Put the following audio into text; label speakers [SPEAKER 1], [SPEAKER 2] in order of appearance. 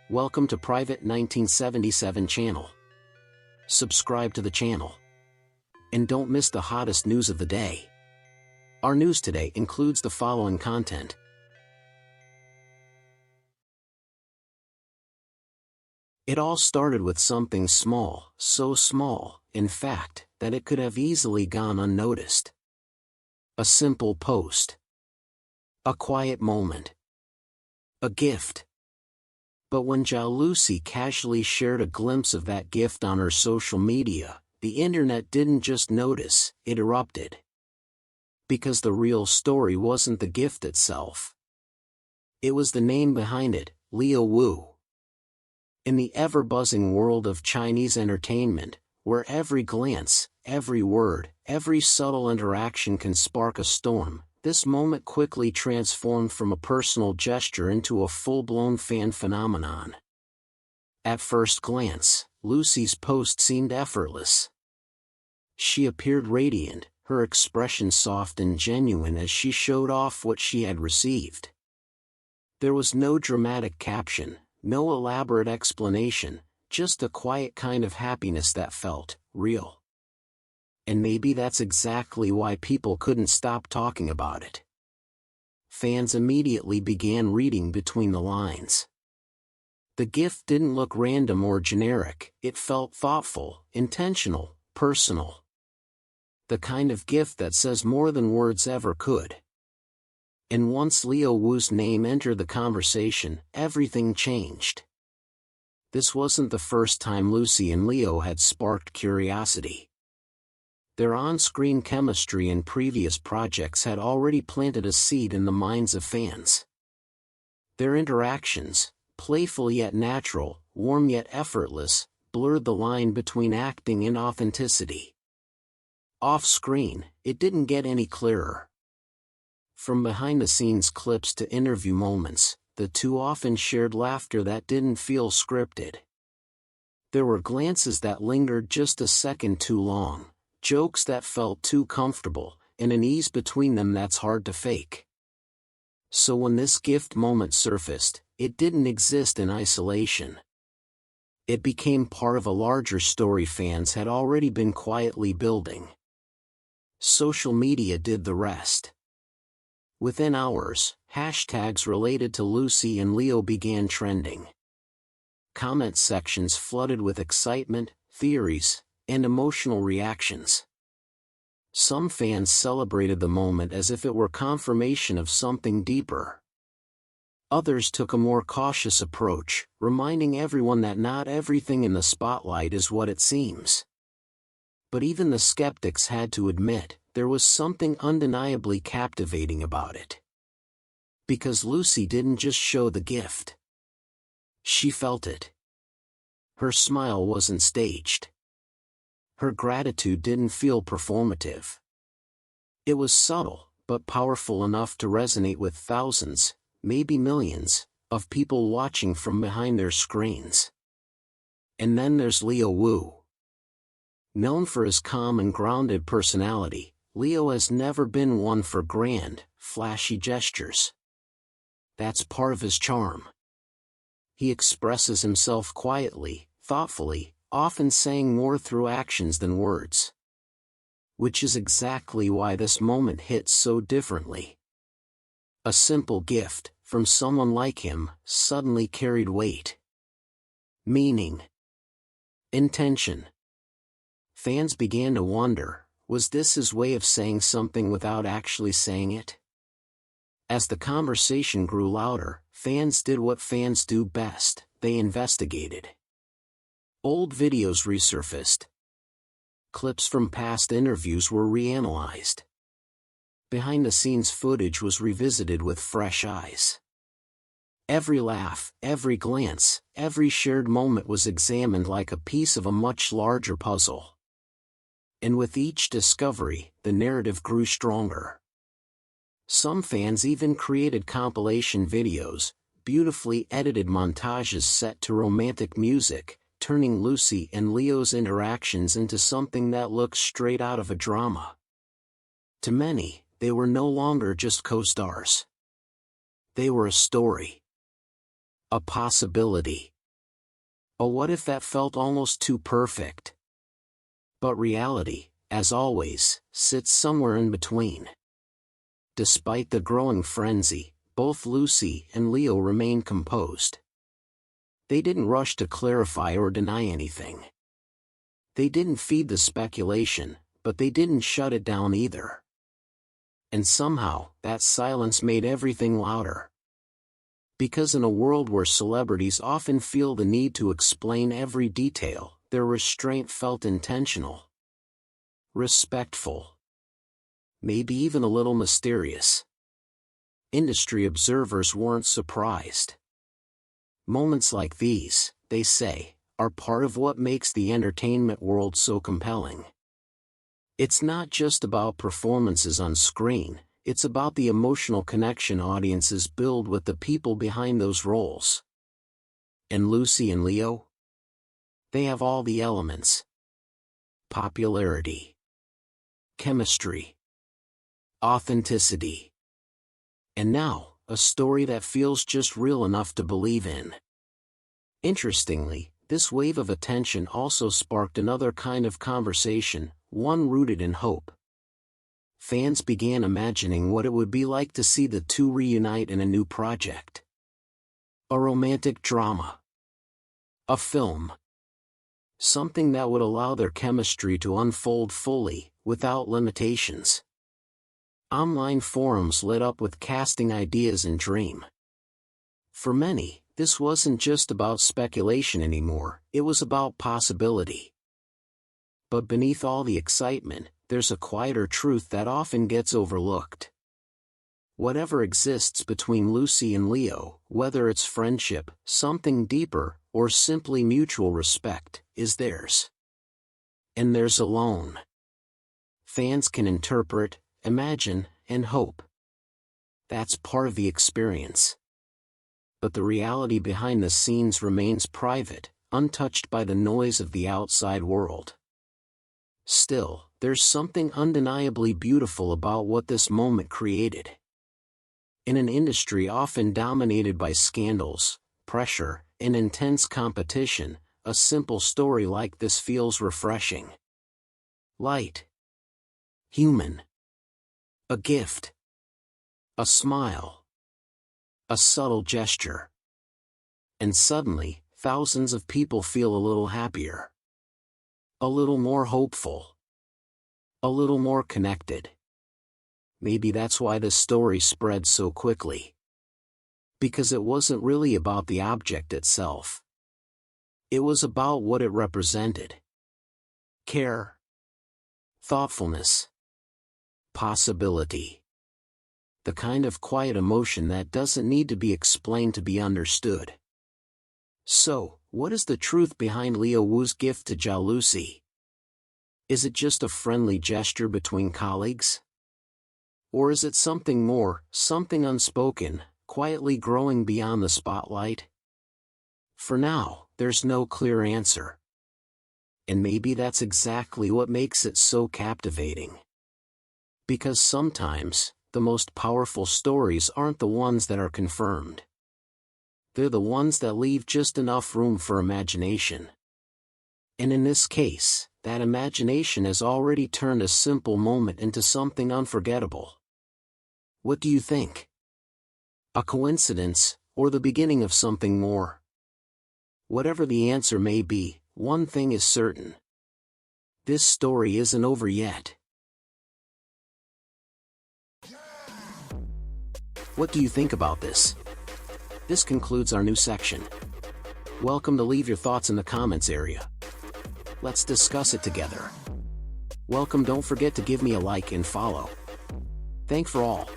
[SPEAKER 1] Welcome to Private 1977 channel. Subscribe to the channel. And don't miss the hottest news of the day. Our news today includes the following content. It all started with something small, so small, in fact, that it could have easily gone unnoticed. A simple post. A quiet moment. A gift. But when Zhao Lusi casually shared a glimpse of that gift on her social media, the internet didn't just notice, it erupted. Because the real story wasn't the gift itself. It was the name behind it, Leo Wu. In the ever-buzzing world of Chinese entertainment, where every glance, every word, every subtle interaction can spark a storm, this moment quickly transformed from a personal gesture into a full-blown fan phenomenon. At first glance, Lucy's post seemed effortless. She appeared radiant, her expression soft and genuine as she showed off what she had received. There was no dramatic caption, no elaborate explanation, just a quiet kind of happiness that felt real. And maybe that's exactly why people couldn't stop talking about it. Fans immediately began reading between the lines. The gift didn't look random or generic, it felt thoughtful, intentional, personal. The kind of gift that says more than words ever could. And once Leo Wu's name entered the conversation, everything changed. This wasn't the first time Lucy and Leo had sparked curiosity. Their on-screen chemistry in previous projects had already planted a seed in the minds of fans. Their interactions, playful yet natural, warm yet effortless, blurred the line between acting and authenticity. Off-screen, it didn't get any clearer. From behind-the-scenes clips to interview moments, the two often shared laughter that didn't feel scripted. There were glances that lingered just a second too long. Jokes that felt too comfortable, and an ease between them that's hard to fake. So when this gift moment surfaced, it didn't exist in isolation. It became part of a larger story fans had already been quietly building. Social media did the rest. Within hours, hashtags related to Lucy and Leo began trending. Comment sections flooded with excitement, theories, and emotional reactions. Some fans celebrated the moment as if it were confirmation of something deeper. Others took a more cautious approach, reminding everyone that not everything in the spotlight is what it seems. But even the skeptics had to admit, there was something undeniably captivating about it. Because Lucy didn't just show the gift. She felt it. Her smile wasn't staged. Her gratitude didn't feel performative. It was subtle, but powerful enough to resonate with thousands, maybe millions, of people watching from behind their screens. And then there's Leo Wu. Known for his calm and grounded personality, Leo has never been one for grand, flashy gestures. That's part of his charm. He expresses himself quietly, thoughtfully, often saying more through actions than words. Which is exactly why this moment hits so differently. A simple gift, from someone like him, suddenly carried weight. Meaning. Intention. Fans began to wonder, was this his way of saying something without actually saying it? As the conversation grew louder, fans did what fans do best, they investigated. Old videos resurfaced. Clips from past interviews were reanalyzed. Behind-the-scenes footage was revisited with fresh eyes. Every laugh, every glance, every shared moment was examined like a piece of a much larger puzzle. And with each discovery, the narrative grew stronger. Some fans even created compilation videos, beautifully edited montages set to romantic music, turning Lucy and Leo's interactions into something that looked straight out of a drama. To many, they were no longer just co-stars. They were a story. A possibility. Oh, what if that felt almost too perfect? But reality, as always, sits somewhere in between. Despite the growing frenzy, both Lucy and Leo remained composed. They didn't rush to clarify or deny anything. They didn't feed the speculation, but they didn't shut it down either. And somehow, that silence made everything louder. Because in a world where celebrities often feel the need to explain every detail, their restraint felt intentional. Respectful. Maybe even a little mysterious. Industry observers weren't surprised. Moments like these, they say, are part of what makes the entertainment world so compelling. It's not just about performances on screen, it's about the emotional connection audiences build with the people behind those roles. And Lucy and Leo? They have all the elements. Popularity. Chemistry. Authenticity. And now, a story that feels just real enough to believe in. Interestingly, this wave of attention also sparked another kind of conversation, one rooted in hope. Fans began imagining what it would be like to see the two reunite in a new project. A romantic drama. A film. Something that would allow their chemistry to unfold fully, without limitations. Online forums lit up with casting ideas and dream. For many, this wasn't just about speculation anymore, it was about possibility. But beneath all the excitement, there's a quieter truth that often gets overlooked. Whatever exists between Lucy and Leo, whether it's friendship, something deeper, or simply mutual respect, is theirs. And theirs alone. Fans can interpret, imagine, and hope. That's part of the experience. But the reality behind the scenes remains private, untouched by the noise of the outside world. Still, there's something undeniably beautiful about what this moment created. In an industry often dominated by scandals, pressure, and intense competition, a simple story like this feels refreshing. Light. Human. A gift. A smile. A subtle gesture. And suddenly, thousands of people feel a little happier. A little more hopeful. A little more connected. Maybe that's why this story spread so quickly. Because it wasn't really about the object itself. It was about what it represented. Care. Thoughtfulness. Possibility. The kind of quiet emotion that doesn't need to be explained to be understood. So, what is the truth behind Leo Wu's gift to Zhao Lusi? Is it just a friendly gesture between colleagues? Or is it something more, something unspoken, quietly growing beyond the spotlight? For now, there's no clear answer. And maybe that's exactly what makes it so captivating. Because sometimes, the most powerful stories aren't the ones that are confirmed. They're the ones that leave just enough room for imagination. And in this case, that imagination has already turned a simple moment into something unforgettable. What do you think? A coincidence, or the beginning of something more? Whatever the answer may be, one thing is certain. This story isn't over yet. What do you think about this? This concludes our new section. Welcome to leave your thoughts in the comments area. Let's discuss it together. Welcome, don't forget to give me a like and follow. Thank for all.